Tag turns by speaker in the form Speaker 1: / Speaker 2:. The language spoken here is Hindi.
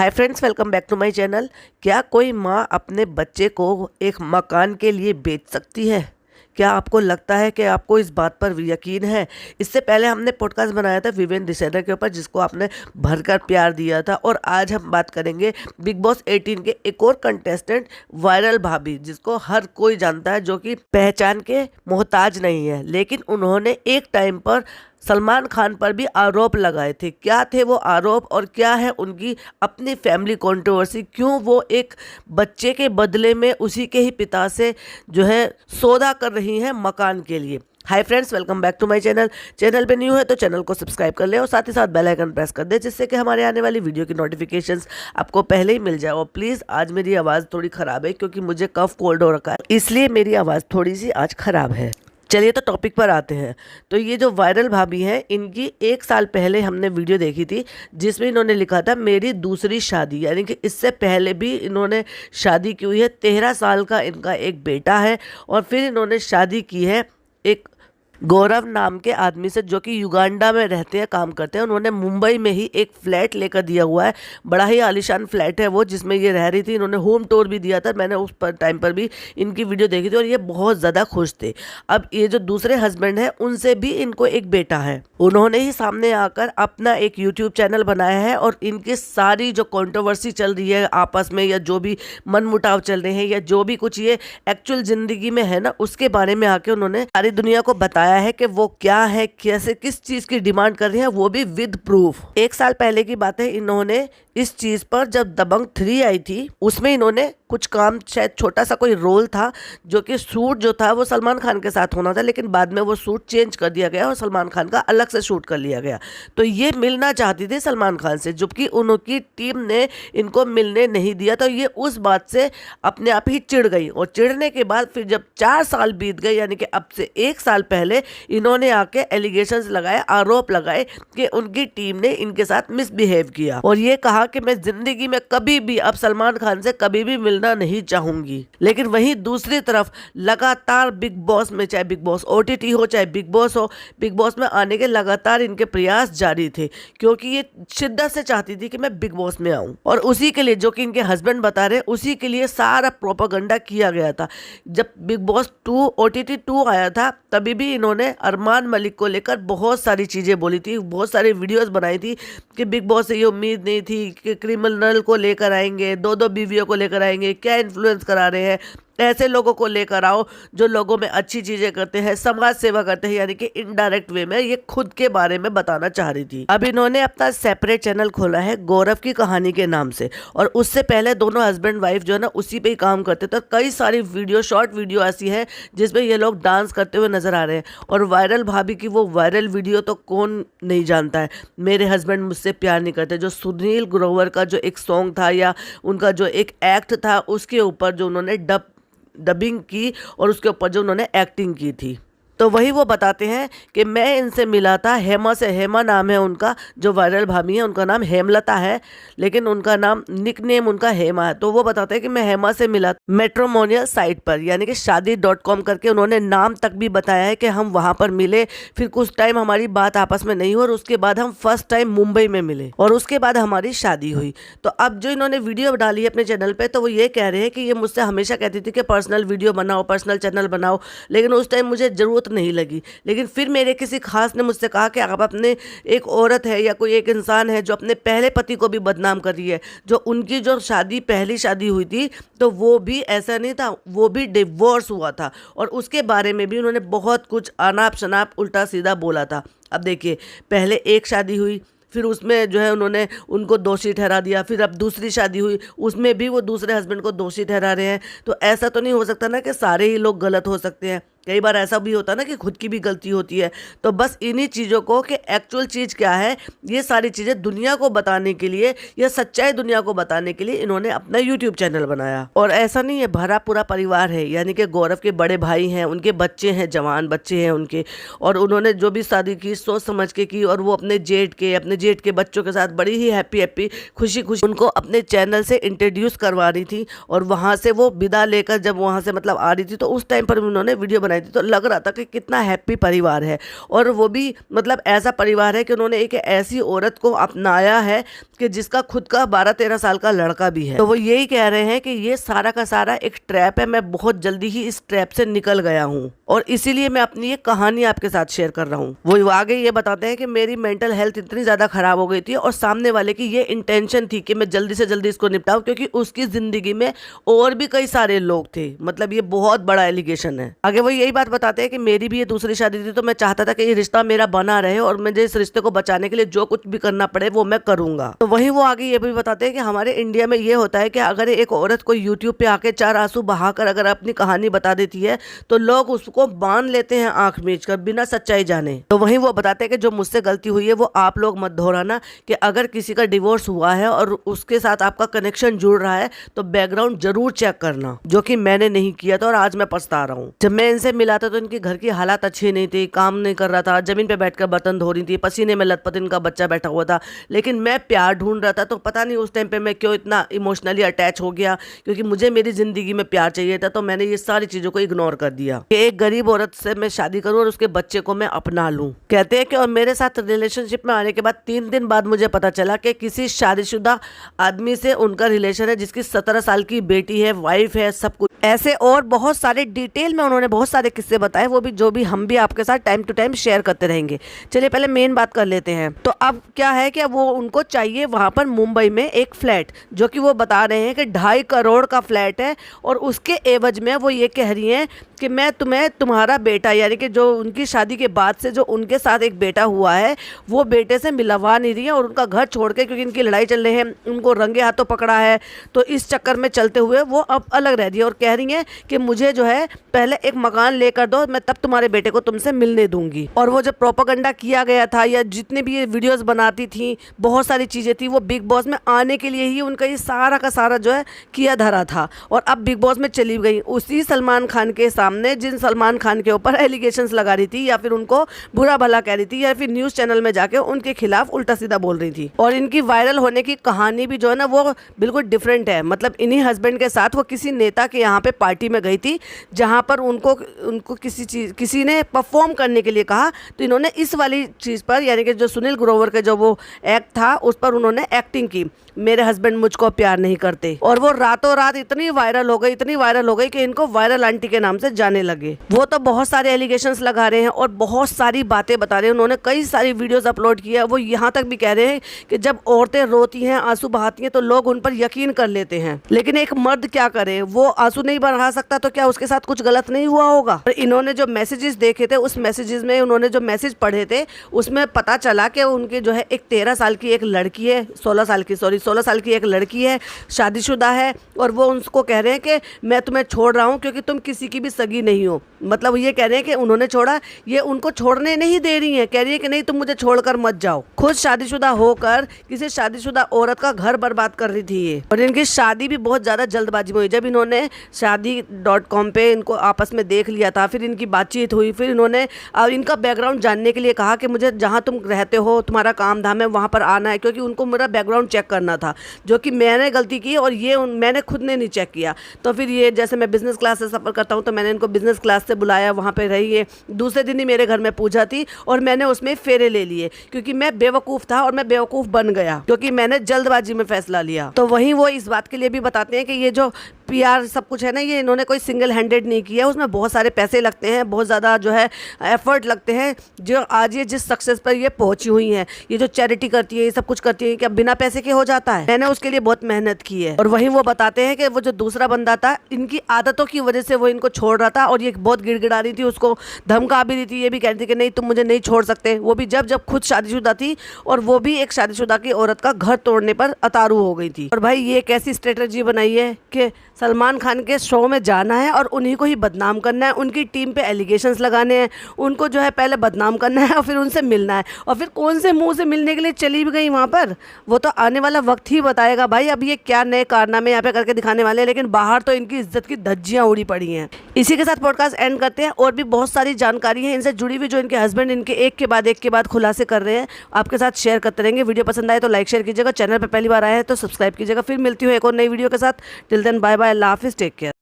Speaker 1: Hi friends, welcome back to my channel. क्या कोई माँ अपने बच्चे को एक मकान के लिए बेच सकती है? क्या आपको लगता है कि आपको इस बात पर यकीन है? इससे पहले हमने पॉडकास्ट बनाया था विवेन डिसाइडर के ऊपर, जिसको आपने भरकर प्यार दिया था। और आज हम बात करेंगे बिग बॉस 18 के एक और कंटेस्टेंट वायरल भाभी, जिसको हर कोई जानता है, जो कि पहचान के मोहताज नहीं है। लेकिन उन्होंने एक टाइम पर सलमान खान पर भी आरोप लगाए थे। क्या थे वो आरोप और क्या है उनकी अपनी फैमिली कंट्रोवर्सी? क्यों वो एक बच्चे के बदले में उसी के ही पिता से जो है सौदा कर रही हैं मकान के लिए? Hi friends, welcome back to my channel. Channel पे न्यू है तो चैनल को सब्सक्राइब कर ले और साथ ही साथ बेल आइकन प्रेस कर दे, जिससे कि हमारे आने वाली वीडियो की नोटिफिकेशंस आपको पहले ही मिल जाए। और प्लीज़, आज मेरी आवाज़ थोड़ी ख़राब है क्योंकि मुझे कफ कोल्ड हो रखा है, इसलिए मेरी आवाज़ थोड़ी सी आज ख़राब है। चलिए तो टॉपिक पर आते हैं। तो ये जो वायरल भाभी हैं, इनकी 1 साल पहले हमने वीडियो देखी थी, जिसमें इन्होंने लिखा था मेरी दूसरी शादी, यानी कि इससे पहले भी इन्होंने शादी की हुई है। 13 साल का इनका एक बेटा है और फिर इन्होंने शादी की है एक गौरव नाम के आदमी से, जो कि युगांडा में रहते हैं, काम करते हैं। उन्होंने मुंबई में ही एक फ्लैट लेकर दिया हुआ है। बड़ा ही आलीशान फ्लैट है वो, जिसमें ये रह रही थी। इन्होंने होम टूर भी दिया था, मैंने उस टाइम पर भी इनकी वीडियो देखी थी और ये बहुत ज़्यादा खुश थे। अब ये जो दूसरे हस्बैंड हैं, उनसे भी इनको एक बेटा है। उन्होंने ही सामने आकर अपना एक यूट्यूब चैनल बनाया है और इनकी सारी जो कंट्रोवर्सी चल रही है आपस में, या जो भी मनमुटाव चल रहे हैं, या जो भी कुछ ये एक्चुअल जिंदगी में है ना, उसके बारे में आके उन्होंने सारी दुनिया को बताया है कि वो क्या है, कैसे, किस चीज की डिमांड कर रही है, वो भी विद प्रूफ। 1 साल पहले की बात है, इन्होंने इस चीज पर, जब दबंग 3 आई थी, उसमें इन्होंने कुछ काम, शायद छोटा सा कोई रोल था, जो कि शूट जो था वो सलमान खान के साथ होना था, लेकिन बाद में वो शूट चेंज कर दिया गया और सलमान खान का अलग से शूट कर लिया गया। तो ये मिलना चाहती थी सलमान खान से, जबकि उनकी टीम ने इनको मिलने नहीं दिया। तो ये उस बात से अपने आप ही चिढ़ गई और चिढ़ने के बाद फिर जब 4 साल बीत गए, यानी कि अब से 1 साल पहले, इन्होंने आके एलिगेशंस लगाए, आरोप लगाए कि उनकी टीम ने इनके साथ मिसबिहेव किया और ये कहा कि मैं जिंदगी में कभी भी अब सलमान खान से कभी भी मिलना नहीं चाहूंगी। लेकिन वहीं दूसरी तरफ लगातार बिग बॉस में, चाहे बिग बॉस OTT हो चाहे बिग बॉस हो, बिग बॉस में आने के लगातार इनके प्रयास जारी थे, क्योंकि ये शिद्दत से चाहती थी कि मैं बिग बॉस में आऊं। और उसी के लिए, जो कि इनके हस्बैंड बता रहे, उसी के लिए सारा प्रोपेगेंडा किया गया था। जब बिग बॉस 2 OTT 2 आया था, तभी भी इन्होंने अरमान मलिक को लेकर बहुत सारी चीजें बोली थी, बहुत सारी वीडियोस बनाई थी कि बिग बॉस से ये उम्मीद नहीं थी कि क्रिमिनल को लेकर आएंगे, 2-2 बीवियों को लेकर आएंगे, क्या इन्फ्लुएंस करा रहे हैं, ऐसे लोगों को लेकर आओ जो लोगों में अच्छी चीजें करते हैं, समाज सेवा करते हैं, यानी कि इनडायरेक्ट वे में ये खुद के बारे में बताना चाह रही थी। अब इन्होंने अपना सेपरेट चैनल खोला है गौरव की कहानी के नाम से, और उससे पहले दोनों हस्बैंड वाइफ जो है ना, उसी पे ही काम करते थे। कई सारी वीडियो, शॉर्ट वीडियो ऐसी है जिसमें ये लोग डांस करते हुए नजर आ रहे हैं। और वायरल भाभी की वो वायरल वीडियो तो कौन नहीं जानता है, मेरे हस्बैंड मुझसे प्यार नहीं करते, जो सुनील ग्रोवर का जो एक सॉन्ग था, या उनका जो एक एक्ट था, उसके ऊपर जो उन्होंने डबिंग की और उसके ऊपर जो उन्होंने एक्टिंग की थी। तो वही वो बताते हैं कि मैं इनसे मिला था हेमा से। हेमा नाम है उनका, जो वायरल भाभी है उनका नाम हेमलता है, लेकिन उनका नाम, निकनेम उनका हेमा है। तो वो बताते हैं कि मैं हेमा से मिला मैट्रिमोनियल साइट पर, यानी कि शादी.com करके उन्होंने नाम तक भी बताया है कि हम वहां पर मिले। फिर कुछ टाइम हमारी बात आपस में नहीं हुई और उसके बाद हम फर्स्ट टाइम मुंबई में मिले और उसके बाद हमारी शादी हुई। तो अब जो इन्होंने वीडियो डाली है अपने चैनल पर, तो वो ये कह रहे हैं कि ये मुझसे हमेशा कहती थी कि पर्सनल वीडियो बनाओ, पर्सनल चैनल बनाओ, लेकिन उस टाइम मुझे जरूरत नहीं लगी। लेकिन फिर मेरे किसी खास ने मुझसे कहा कि आप अपने, एक औरत है या कोई एक इंसान है जो अपने पहले पति को भी बदनाम कर रही है, जो उनकी जो शादी, पहली शादी हुई थी, तो वो भी ऐसा नहीं था, वो भी डिवोर्स हुआ था और उसके बारे में भी उन्होंने बहुत कुछ अनाप शनाप उल्टा सीधा बोला था। अब देखिए, पहले एक शादी हुई, फिर उसमें जो है उन्होंने उनको दोषी ठहरा दिया, फिर अब दूसरी शादी हुई, उसमें भी वो दूसरे हस्बैंड को दोषी ठहरा रहे हैं। तो ऐसा तो नहीं हो सकता ना कि सारे ही लोग गलत हो सकते हैं। कई बार ऐसा भी होता है ना कि खुद की भी गलती होती है। तो बस इन्हीं चीज़ों को, कि एक्चुअल चीज़ क्या है, ये सारी चीज़ें दुनिया को बताने के लिए, या सच्चाई दुनिया को बताने के लिए इन्होंने अपना यूट्यूब चैनल बनाया। और ऐसा नहीं है, भरा पूरा परिवार है, यानी कि गौरव के बड़े भाई हैं, उनके बच्चे हैं, जवान बच्चे हैं उनके, और उन्होंने जो भी शादी की सोच समझ के की, और वो अपने जेठ के बच्चों के साथ बड़ी ही हैप्पी खुशी उनको अपने चैनल से इंट्रोड्यूस करवा रही थी। और वहाँ से वो विदा लेकर जब वहाँ से मतलब आ रही थी, तो उस टाइम पर उन्होंने वीडियो बनाई थी तो लग रहा था कि कितना हैप्पी परिवार है, और वो भी मतलब ऐसा परिवार है कि उन्होंने एक ऐसी औरत को अपनाया है कि जिसका खुद का 12-13 साल का लड़का भी है। तो वो यही कह रहे हैं कि ये सारा का सारा एक ट्रैप है, मैं बहुत जल्दी ही इस ट्रैप से निकल गया हूँ और इसीलिए मैं अपनी ये कहानी आपके साथ शेयर कर रहा हूँ। वो आगे ये बताते हैं कि मेरी मेंटल हेल्थ इतनी ज़्यादा खराब हो गई थी और सामने वाले की ये इंटेंशन थी कि मैं जल्दी से जल्दी इसको निपटाऊं, क्योंकि उसकी ज़िंदगी में और भी कई सारे लोग थे। मतलब ये बहुत बड़ा एलिगेशन है। आगे वो यही बात बताते हैं कि मेरी भी ये दूसरी शादी थी, तो मैं चाहता था कि ये रिश्ता मेरा बना रहे और मुझे इस रिश्ते को बचाने के लिए जो कुछ भी करना पड़े वो मैं करूंगा। तो वहीं वो आगे ये भी बताते हैं कि हमारे इंडिया में ये होता है कि अगर एक औरत को यूट्यूब पे आके 4 आंसू बहाकर अगर अपनी कहानी बता देती है तो लोग उसको बांध लेते हैं आंख मीच कर बिना सच्चाई जाने। तो वहीं वो बताते हैं कि जो मुझसे गलती हुई है वो आप लोग मत दोहराना, कि अगर किसी का डिवोर्स हुआ है और उसके साथ आपका कनेक्शन जुड़ रहा है तो बैकग्राउंड जरूर चेक करना, जो कि मैंने नहीं किया था और आज मैं पछता रहा हूँ। जब मैं इनसे मिला था तो इनके घर की हालात अच्छी नहीं थी, काम नहीं कर रहा था, जमीन पे बैठकर बर्तन धो रही थी, पसीने में लथपथ इनका बच्चा बैठा हुआ था, लेकिन मैं प्यार ढूंढ रहा था। तो पता नहीं उस टाइम पे मैं क्यों इतना इमोशनली अटैच हो गया, क्योंकि मुझे मेरी जिंदगी में प्यार चाहिए था, तो मैंने ये सारी चीजों को इग्नोर कर दिया कि एक गरीब औरत से मैं शादी करूं और उसके बच्चे को मैं अपना लूं। कहते हैं कि और मेरे साथ रिलेशनशिप में आने के बाद 3 दिन बाद मुझे पता चला कि किसी शादीशुदा आदमी से उनका रिलेशन है, जिसकी 17 साल की बेटी है, वाइफ है, सब कुछ। ऐसे और बहुत सारे डिटेल में उन्होंने बहुत सारे किस्से बताए, वो भी जो भी हम भी आपके साथ टाइम टू टाइम शेयर करते रहेंगे। चलिए पहले मेन बात कर लेते हैं। तो अब क्या है कि वो उनको चाहिए वहां पर मुंबई में एक फ्लैट, जो कि वो बता रहे हैं कि 2.5 करोड़ का फ्लैट है, और उसके एवज में वो ये कह रही हैं कि मैं तुम्हें तुम्हारा बेटा, यानी कि जो उनकी शादी के बाद से जो उनके साथ एक बेटा हुआ है वो बेटे से मिलवा नहीं रही है, और उनका घर छोड़ के, क्योंकि इनकी लड़ाई चल रही है, उनको रंगे हाथों पकड़ा है, तो इस चक्कर में चलते हुए वो अब अलग रह रही है और कह रही है कि मुझे जो है पहले एक मकान लेकर दो, मैं तब तुम्हारे बेटे को तुमसे मिलने दूंगी। और वो जब प्रोपेगेंडा किया गया था या जितने भी ये वीडियोस बनाती थी, बहुत सारी चीज़ें थी, वो बिग बॉस में आने के लिए ही उनका ये सारा का सारा जो है किया धरा था, और अब बिग बॉस में चली गई उसी सलमान खान के सामने, जिन सलमान खान के ऊपर एलिगेशंस लगा रही थी या फिर उनको बुरा भला कह रही थी या फिर न्यूज़ चैनल में जाके उनके खिलाफ उल्टा सीधा बोल रही थी। और इनकी वायरल होने की कहानी भी जो है ना वो बिल्कुल डिफरेंट है। मतलब इन्हीं हस्बैंड के साथ वो किसी नेता के यहाँ पे पार्टी में गई थी, जहाँ पर उनको किसी ने परफॉर्म करने के लिए कहा, तो इन्होंने इस वाली चीज़ पर, यानी कि जो सुनील ग्रोवर के जो वो एक्ट था उस पर उन्होंने एक्टिंग की, मेरे हस्बैंड मुझको प्यार नहीं करते, और वो रातों रात इतनी वायरल हो गई कि इनको वायरल आंटी के नाम से जाने लगे। वो तो बहुत सारे एलिगेशंस लगा रहे हैं और बहुत सारी बातें बता रहे हैं, उन्होंने कई सारी वीडियोस अपलोड किया। वो यहाँ तक भी कह रहे हैं कि जब औरतें रोती हैं, आंसू बहाती हैं, तो लोग उन पर यकीन कर लेते हैं, लेकिन एक मर्द क्या करे, वो आंसू नहीं बहा सकता तो क्या उसके साथ कुछ गलत नहीं हुआ होगा। और इन्होंने जो मैसेजेस देखे थे, उस मैसेजेस में उन्होंने जो मैसेज पढ़े थे उसमें पता चला कि उनके जो है एक 13 साल की एक लड़की है, 16 साल की एक लड़की है, शादीशुदा है, और वो उनको कह रहे हैं कि मैं तुम्हें छोड़ रहा हूँ क्योंकि तुम किसी की भी सगी नहीं हो। मतलब ये कह रहे हैं कि उन्होंने छोड़ा, ये उनको छोड़ने नहीं दे रही है, कह रही है कि नहीं तुम मुझे छोड़कर मत जाओ। खुद शादीशुदा होकर किसी शादीशुदा औरत का घर बर्बाद कर रही थी ये। और इनकी शादी भी बहुत ज़्यादा जल्दबाजी में हुई। जब इन्होंने शादी.com पे इनको आपस में देख लिया था, फिर इनकी बातचीत हुई, फिर इन्होंने इनका बैकग्राउंड जानने के लिए कहा कि मुझे जहाँ तुम रहते हो, तुम्हारा काम धाम है, वहाँ पर आना है, क्योंकि उनको मेरा बैकग्राउंड चेक करना था, जो कि मैंने गलती की और ये मैंने खुद ने नहीं चेक किया। तो फिर ये, जैसे मैं बिज़नेस क्लास से सफ़र करता हूँ, तो मैंने इनको बिज़नेस क्लास से बुलाया, वहाँ पे रहिए। दूसरे दिन ही मेरे घर में पूजा थी और मैंने उसमें फेरे ले लिए, क्योंकि मैं बेवकूफ़ था और मैं बेवकूफ़ बन गया, क्योंकि मैंने जल्दबाजी में फैसला लिया। तो वहीं वो इस बात के लिए भी बताते हैं कि ये जो PR सब कुछ है ना, ये इन्होंने कोई सिंगल हैंडेड नहीं किया, उसमें बहुत सारे पैसे लगते हैं, बहुत ज़्यादा जो है एफर्ट लगते हैं, जो आज ये जिस सक्सेस पर ये पहुंची हुई हैं। ये जो चैरिटी करती है, ये सब कुछ करती है, क्या बिना पैसे के हो जाता है? मैंने उसके लिए बहुत मेहनत की है। और वहीं वो बताते हैं कि वो जो दूसरा बंदा था, इनकी आदतों की वजह से वो इनको छोड़ रहा था, और ये बहुत गिड़गिड़ा रही थी, उसको धमका भी रही थी, ये भी कह रही थी कि नहीं तुम मुझे नहीं छोड़ सकते। वो भी जब खुद शादीशुदा थी, और वो भी एक शादीशुदा की औरत का घर तोड़ने पर अतारू हो गई थी। और भाई ये कैसी स्ट्रेटजी बनाई है कि सलमान खान के शो में जाना है और उन्हीं को ही बदनाम करना है, उनकी टीम पे एलिगेशंस लगाने हैं, उनको जो है पहले बदनाम करना है और फिर उनसे मिलना है, और फिर कौन से मुंह से मिलने के लिए चली भी गई वहाँ पर, वो तो आने वाला वक्त ही बताएगा भाई। अब ये क्या नए कारनामे यहाँ पे करके दिखाने वाले हैं, लेकिन बाहर तो इनकी इज्जत की धज्जियाँ उड़ी पड़ी हैं। इसी के साथ पॉडकास्ट एंड करते हैं। और भी बहुत सारी जानकारी है इनसे जुड़ी हुई, जो इनके हस्बैंड इनके एक के बाद खुलासे कर रहे हैं, आपके साथ शेयर करते रहेंगे। वीडियो पसंद आए तो लाइक शेयर कीजिएगा, चैनल पर पहली बार आए हैं तो सब्सक्राइब कीजिएगा। फिर मिलती हूँ एक और नई वीडियो के साथ। टिल देन बाय बाय, अल्लाह हाफिज़, टेक केयर।